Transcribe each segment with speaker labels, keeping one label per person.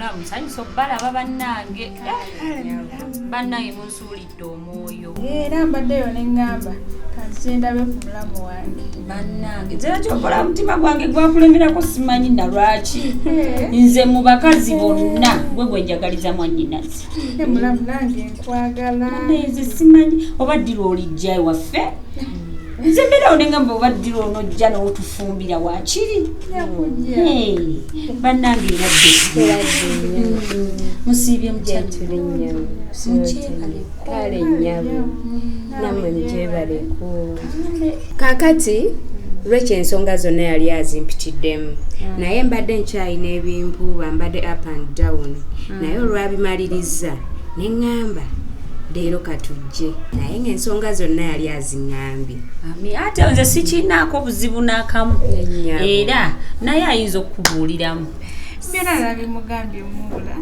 Speaker 1: mulamu nsanyusa okubalaba bannange. Bannange munsuulidde omwoyo.
Speaker 2: Era mbaddeyo ne ŋŋamba kansindabe ku mulamu wange.
Speaker 1: Bannange nze nakyokola omutima gwange gwakulemerako simanyi na lwaki. Nze mu bakazi bonna gwe gwe njagaliza mwannyinaze.
Speaker 2: Mulamu nange nkwagala.
Speaker 1: Nze simanyi obaddira olijja ewaffe. Nze mbeera onengamba obaddira onojja n'otufumbira waakiri. Bannange eradde musiibye mukyatulinnyamu
Speaker 3: kale nnyabo namwe mugyebaleko. Kaakati lwekyo ensonga zonna yali azimpitiddemu naye mbadde nkyalina ebintu bambadde up and down naye olwabimaliriza ne ŋŋamba leero katujje naye ng'ensonga zonna yali aziŋŋambye.
Speaker 1: Ate nze sikinaako buzibu n'akamu era naye ayinza okukubuuliramu.
Speaker 2: Byonna nabimugambye muula.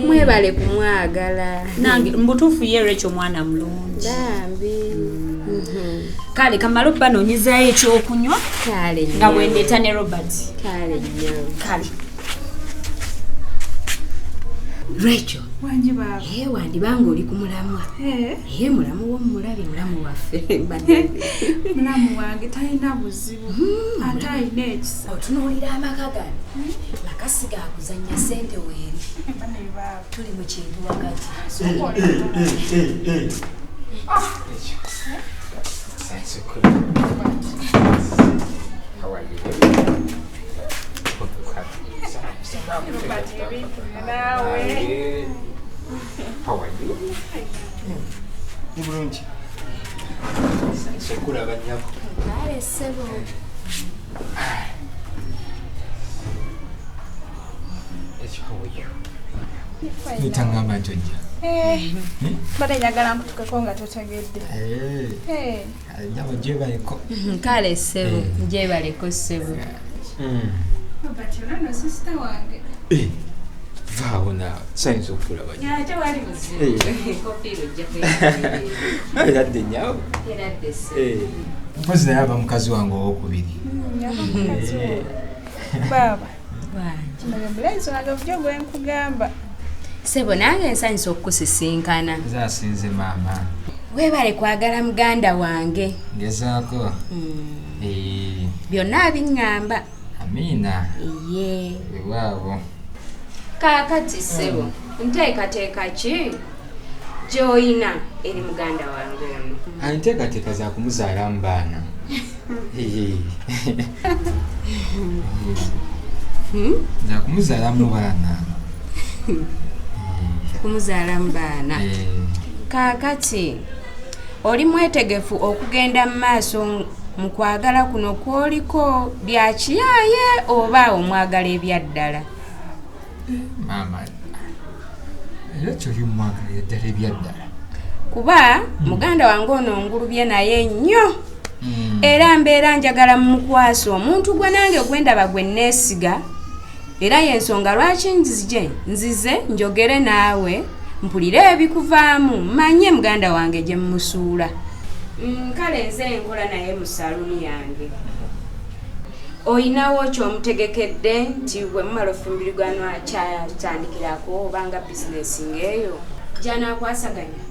Speaker 3: Mwebale kumwagala.
Speaker 1: Nange mbutuufu ye Rachel mwana mulungi. Kale kamala okubanoonyezaayo ekyokunywa nga bwendeeta ne Robert. Kale Rachel
Speaker 2: wanji baba
Speaker 3: wandibanga oli ku mulamwa. Mulamu w'omulabi mulamu waffe.
Speaker 2: Mulamu wange talina buzibu ate alina ekisa.
Speaker 3: Otunuulira amaka gano makasi gaakuzannya ssente weeri. Tuli mu kintu wakati.
Speaker 4: How are you? Murungi. Sekula banyako.
Speaker 3: Kale sebo.
Speaker 4: How are you? Nitangamba ntojja.
Speaker 2: Bade njagala nkutukeko nga totegedde.
Speaker 4: Nyama gyebaleko.
Speaker 3: Kale sebo, gyebaleko sebo.
Speaker 2: Bati olano sister wange.
Speaker 4: Vaawo naawe sayinza okufuula banya.
Speaker 3: Ate wali muzibu. Kofiira ojja kweyagalira.
Speaker 4: Eradde nyawo.
Speaker 3: Eradde sebo.
Speaker 4: Mpozi naye aba mukazi wange owokubiri.
Speaker 2: Baba. Kino bulenzi wange bujo bwe nkugamba.
Speaker 3: Sebo nange nsanyusa okukusisinkana.
Speaker 4: Zaasinze maama.
Speaker 3: Weebale kwagala muganda wange.
Speaker 4: Ngezaako.
Speaker 3: Byonna abiŋŋamba.
Speaker 4: Amiina. Waawo.
Speaker 3: Kaakati sebo nteekateeka ki gy'oyina eri muganda wange ono?
Speaker 4: Nteekateeka za kumuzaalamu baana. Za kumuzaalamu baana.
Speaker 3: Kumuzaalamu baana. Kaakati oli mwetegefu okugenda mu maaso mu kwagala kuno kw'oliko bya kiyaaye oba omwagala ebyaddala?
Speaker 4: Maama, era kyoli mwagala eddala ebyaddala.
Speaker 3: Kuba muganda wange ono ngulubye naye nnyo. Era mbeera njagala mumukwasa omuntu gwe nange gwendaba gwe neesiga. Era y'ensonga lwaki nzize njogere naawe mpulire ebikuvaamu manye muganda wange gye mmusuula. Kale nze enkola naye mu saluni yange. Oyinawo ky'omutegekedde nti bwe mumala ofumbiriganwa kyatandikirako obanga bizinesi ng'eyo gy'anaakwasaganya?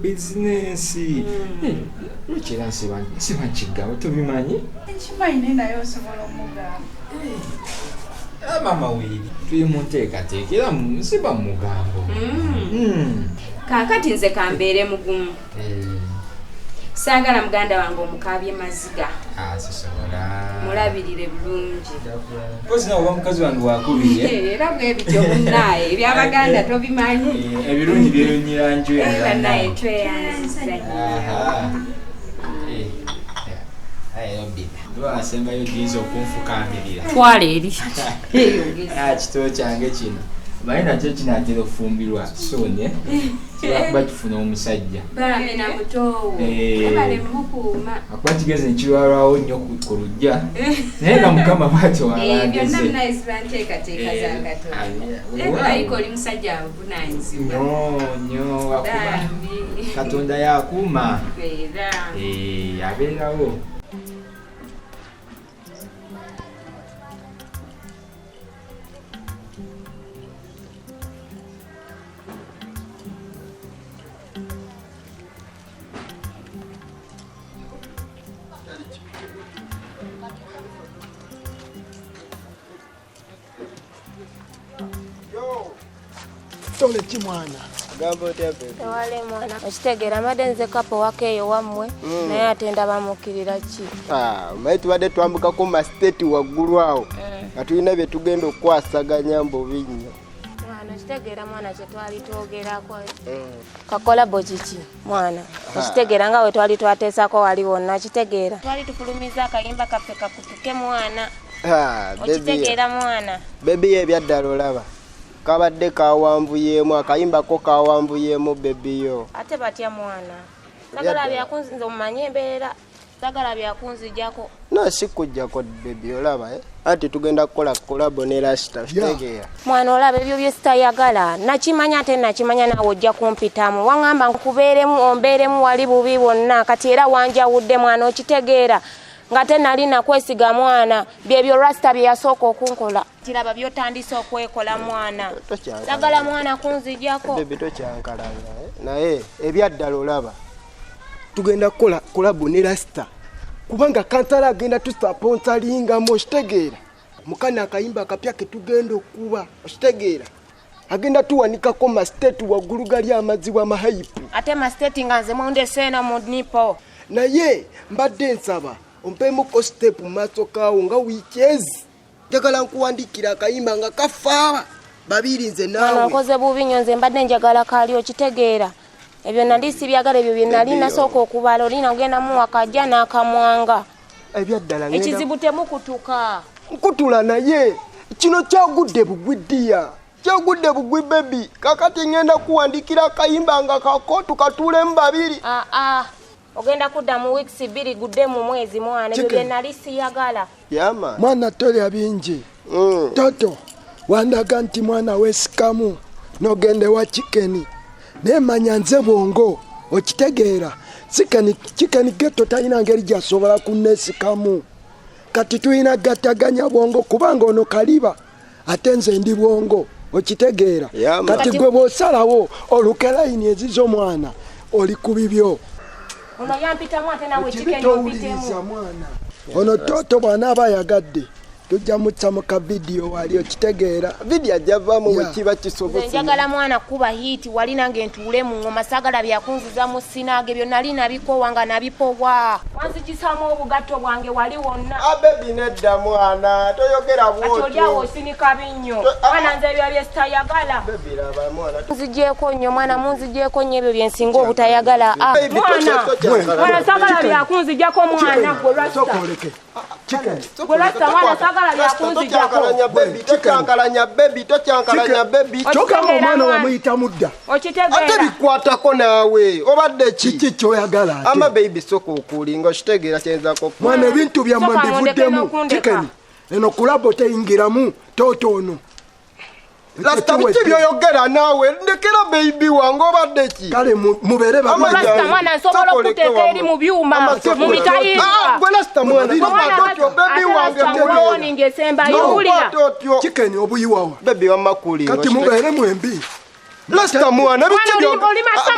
Speaker 4: Bizinesi. Lwekira nsiba nkiggawo tobimanyi?
Speaker 2: Nkimanyi naye naye osobola omugamba.
Speaker 4: Maama weeri tuli mu nteekateeka era nsiba mu mugambo.
Speaker 3: Kaakati nze kambeere mugumu. Saagala muganda wange omukaabye maziga.
Speaker 4: Sisobola.
Speaker 3: Mulabirire bulungi.
Speaker 4: Mpozi nawe oba mukazi wange wakubirye.
Speaker 3: Era bwe bityo munnaaye ebyabaganda tobimanyi.
Speaker 4: Ebirungi byeyonyera njwera.
Speaker 3: Bannaye tweyanziza
Speaker 4: Lwasembayo diiza okunfukamirira.
Speaker 1: Twala eri.
Speaker 4: Kitoo kyange kino. Omanyi nakyo kinaatera okufumbirwa soone. Kibakuba kifuna omusajja.
Speaker 3: Bambi na mutoowe. Ebale mukuuma.
Speaker 4: Akuba kigeze nekirwalwawo nnyo ku lujja. Naye nga Mukama bw'atyo wabageze.
Speaker 3: Byonna munayiziba nteekateeka za Katonda. Aliko oli musajja avunaanyizibwa.
Speaker 4: Nnyo wakuba Katonda yakuuma. Abeerawo.
Speaker 5: Tole kimwana.
Speaker 6: Gambo tepe.
Speaker 7: Wale mwana. Okitegera madenze kapo wakeyo wamwe naye atenda bamukirira ki.
Speaker 6: Maitu bade twambuka ko ma state waggulu awo. Atulina bye tugenda okwasaganya mbobinnyo.
Speaker 7: Mwana okitegera mwana kye twali twogerako. Kakola bojiki mwana. Okitegera nga we twali twateesako wali wonna kitegeera. Twali tufulumiza akayimba kaffe kakutuke mwana. Okitegera mwana.
Speaker 6: Baby ebyaddala olaba. Kabadde kawambuyemu akayimba ko kawambuyemu baby yo.
Speaker 7: Ate batya mwana. Sagala byakunzinza omanye embeera. Sagala byakunzijjako.
Speaker 6: No sikujjako baby olaba Ati tugenda kukola collab ne Rasta Stegera.
Speaker 7: Mwana olaba ebyo bye sitayagala. Nakimanya ate nakimanya nawe ojja kumpitamu. Wangamba nkubeeremu ombeeremu wali bubi bwonna kati era wanjawudde mwana okitegeera. Ngate nali nakwesiga mwana byebyo Rasta bye yasooka okunkola. Kiraba byotandise okwekola mwana. Sagala mwana kunzijjako.
Speaker 6: Baby tokyankalanga naye ebyaddala olaba. Tugenda kukola collab ne Rasta. Kubanga kantala agenda tusponsoringa mo Stegera. Mukana akayimba akapya ke tugenda okuba Stegera. Agenda tuwanika ko ma state waggulu gali amaziwa mahaipu.
Speaker 7: Ate ma state nganze munde sena mu nipo.
Speaker 6: Naye mbadde nsaba ompemu ko step maso kawo nga weekends. Jagala nkuwandikira akayimba nga kafaaba. Babiri nze nawe.
Speaker 7: Nkoze bubi nyonze mbadde njagala kali okitegeera. Ebyo nalisi byagala ebyo byenali nasooka okubala olina ogenda mu wakajja n'akamwanga.
Speaker 6: Ebyaddala ngenda.
Speaker 7: Ekizibu temukutuka.
Speaker 6: Nkutula naye kino kyagudde bugwiddiya. Kyagudde bugwi baby. Kakati ngenda kuwandikira akayimba nga kako tukatulemu babiri.
Speaker 7: Ogenda kudda mu weeks 2 gudde mu mwezi mwana ebyo byenali siyagala.
Speaker 6: Yama.
Speaker 5: Mwana tole bingi. Toto wandaga nti mwana wesikamu nogende wa chicken. Nemanya nze bongo okitegeera chicken geto talina ngeri jasobola kunesikamu. Kati tuyina gataganya bongo kubanga ono kaliba ate nze ndi bongo okitegeera. Kati gwe bosalawo olukelaini ezizo mwana oli kubibyo.
Speaker 7: Ono yampita mwate nawe chicken opitemu.
Speaker 5: Ono toto bwana abayagadde tujja mutsa mu ka video wali okitegeera.
Speaker 6: Video ajavamu wekiba kisoboka.
Speaker 7: Njagala mwana kuba hit wali nange ntule mu ngoma sagala byakunziza mu sinage byo nali nabiko wanga nabipobwa. Wanzikisamu obugatto bwange wali wonna.
Speaker 6: Baby nedda mwana toyogera bwotyo.
Speaker 7: Atolya osinika binyo. Mwana nze bya byestayagala.
Speaker 6: Baby laba mwana.
Speaker 7: Nzijeko nnyo mwana munzijeko nnyo ebyo byensinga obutayagala. Mwana sagala byakunzijako mwana gwe Rasta.
Speaker 5: Chicken.
Speaker 7: Rasta mwana sagala byakunzijako.
Speaker 6: Tocyankalanya baby.
Speaker 5: Choka mwana wamuyita mudda.
Speaker 7: Okitegeera.
Speaker 6: Ate bikwatako naawe. Obadde
Speaker 5: kiki kyoyagala ate.
Speaker 6: Ama baby soko okulinga okitegeera kyenzako.
Speaker 5: Mwana ebintu byammwe bivuddemu. Chicken. Eno kulabo teyingiramu toto ono.
Speaker 6: Rasta biki byoyogera naawe ndekera baby wange obadde ki.
Speaker 5: Kale mubere baba.
Speaker 7: Rasta mwana nsobola okuteeka eri mu byuma mu mitayinga.
Speaker 6: Gwe Rasta mwana totyo baby wange
Speaker 7: mwana ngesemba yulira.
Speaker 5: Chicken obuyiwawa.
Speaker 6: Baby wamakulinga.
Speaker 5: Kati mubere mwembi.
Speaker 6: Rasta mwana biki
Speaker 7: byo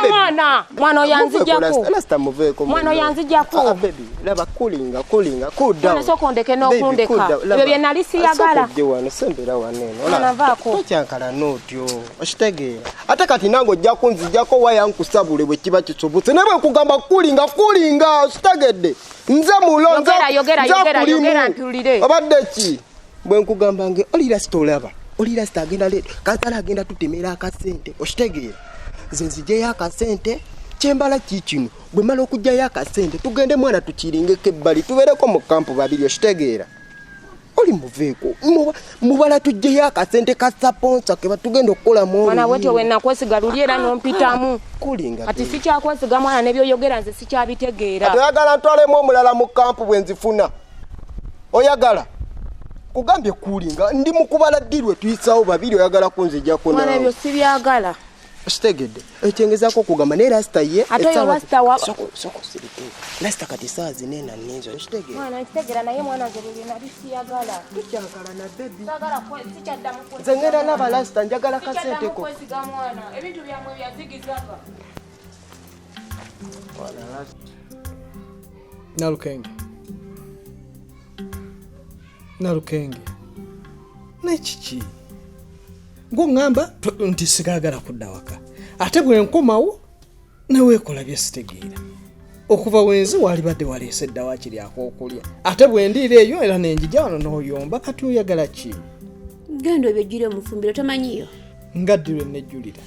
Speaker 7: mwana. Mwana yanzijako.
Speaker 6: Rasta muveko.
Speaker 7: Mwana yanzijako.
Speaker 6: Baby laba kulinga cool down.
Speaker 7: Mwana sokondeke n'okundeka. Ebyo bye nali siyagala.
Speaker 6: Sokojje wano sembera waneno.
Speaker 7: Mwana vaako.
Speaker 6: Tokyankala n'otyo. Okitegeera. Ate kati nange ojja kunzijjako waya nkusabule bwe kiba kisobotse. Ne bwe nkugamba kulinga okitegedde. Nze mulonza.
Speaker 7: Yogera mpulire.
Speaker 6: Obadde ki? Bwe nkugamba nge oli Rasta olaba. Oli Rasta agenda leero. Kansala agenda tutemera akasente. Okitegeera. Nze nzijeyo akasente. Kyembala kikino bwe mala okujjayo akasente tugende mwana tukiringeko ebbali tubeereko mu kampu babiri okitegeera. Oli muveeko mubala tujjeyo akasente ka saponsa ke batugenda okukola mu
Speaker 7: mwana wetyo we nakwesiga luli era n'ompitamu.
Speaker 6: Kulinga
Speaker 7: kati sikyakwesiga mwana nebyoyogera nze sikyabitegeera.
Speaker 6: Ate oyagala ntwalemu omulala mu kampu bwe nzifuna. Oyagala kugambye kulinga ndi mu kubala ddirwe tuyisawo babiri oyagala kunzijjako
Speaker 7: mwana ebyo sibyagala.
Speaker 6: Ostegedde ekyengezako kugamba ne Rasta ye
Speaker 7: Rasta wa
Speaker 6: soko sirike Rasta kati saazi nena nizo ostegedde
Speaker 7: mwana ntegera naye mwana nze buli nabisiyagala
Speaker 6: tukyakala na baby
Speaker 7: sagala ko sikyadda mu kwezi
Speaker 6: zengera naba Rasta njagala kasente ko
Speaker 7: kwesiga mwana ebintu byamwe byazigizaga
Speaker 5: Nalukenge nekiki
Speaker 8: ng'oŋŋamba nti sigagala kudda waka ate bwe nkomawo neweekola bye sitegeera okuva wenzi walibadde waleese eddawa kiryako okulya ate bwe ndiira eyo era nenjija wano n'oyomba kati oyagala ki
Speaker 3: genda obyejjire omufumbiro tomanyiyo
Speaker 8: ngaddirwe nejjulira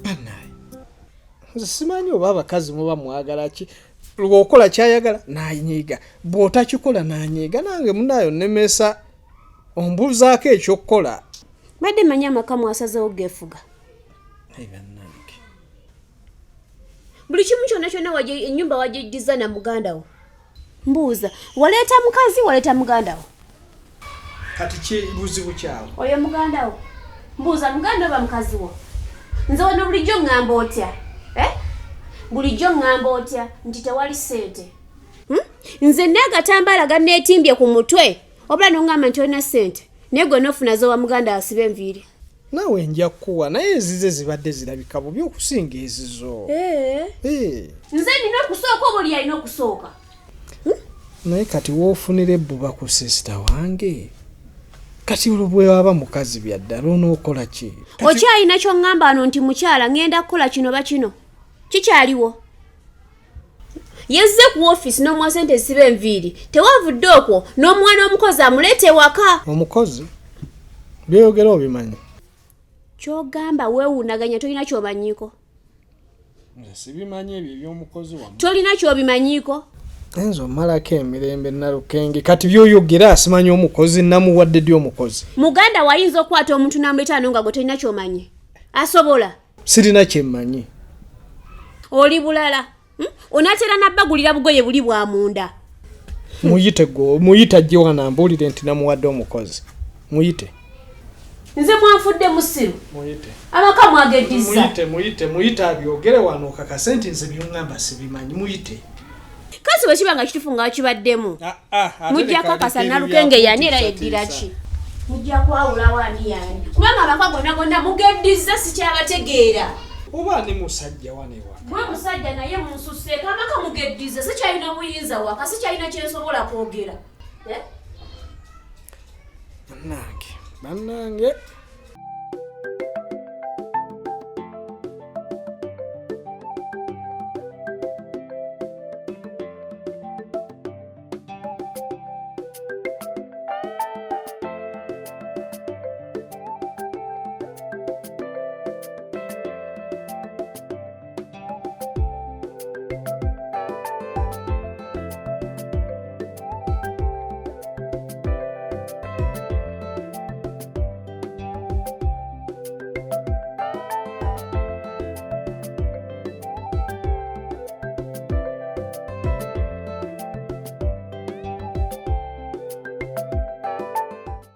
Speaker 8: banaye nze simanyi oba abakazi muba mwagala ki lw'okola kyayagala nanyiiga bw'otakikola nanyiiga nange munayo nemesa ombuuzaako ekyokukola
Speaker 3: badde manyi amaka mwasazeewo geefuga
Speaker 8: bannange
Speaker 3: buli kimu kyonna kyonna ennyumba wagijjiza na muganda wo mbuuza waleeta mukazi waleeta muganda wo
Speaker 8: kati kibuzibu kyawo
Speaker 3: oyo muganda wo mbuuza muganda oba mukazi wo nze wano bulijjo ŋŋamba otya bulijjo ŋŋamba otya nti tewali ssente nze n'agatambaala ganneetimbye ku mutwe obula n'oŋŋamba nti olina ssente naye gwe n'ofuna z'owa muganda asiba enviiri
Speaker 8: naawe nja kuwa naye ezize zibadde zirabika bubi okusinga ezizo
Speaker 3: nze nina okusooka oba oli alina okusooka
Speaker 8: naye kati woofunira ebbuba ku sisita wange kati olwo bwe waba mukazi byaddala onookola ki
Speaker 3: okyalina ky'oŋŋamba wano nti mukyala ŋŋenda kukola kino ba kino kikyaliwo yezze ku woofiisi n'omuwa sente zisiba enviiri tewavudde okwo n'omwana omukozi amuleeta ewaka
Speaker 8: omukozi byeyogera obimanyi
Speaker 3: ky'ogamba weewuunaganya tolina ky'omanyiiko
Speaker 8: nze sibimanyi ebyo eby'omukozi wamu
Speaker 3: tolina ky'obimanyiiko
Speaker 8: enzo malako emirembe nalukenge kati byoyogera simanyi omukozi namuwadde ddi omukozi
Speaker 3: muganda wayinza okukwata omuntu n'amuyitaano nga gwe tolina ky'omanyi asobola
Speaker 8: sirina kyemmanyi
Speaker 3: oli bulala onatera nabbagulira bugoye buli bwa munda
Speaker 8: muyite ajje wano ambuulire nti namuwadde omukozi muyite
Speaker 3: nze mwanfudde musiru
Speaker 8: muyite
Speaker 3: amaka mwageddiza
Speaker 8: muyite abyogere wano okakase nti nze byongamba sibimanyi muyite
Speaker 3: kasi bwe kiba nga kitufu nga wakibaddemu mujja kakasa nalukenge yani era yeddira ki mujja kwawulawo ani yani kubanga amaka gonna gonna mugeddiza sikyabategeera
Speaker 8: oba ni musajja wanewa
Speaker 3: gwe musajja naye munsuseeko amaka mugeddiza sikyalina buyinza waka sikyalina kyensobola kwogera
Speaker 8: bannange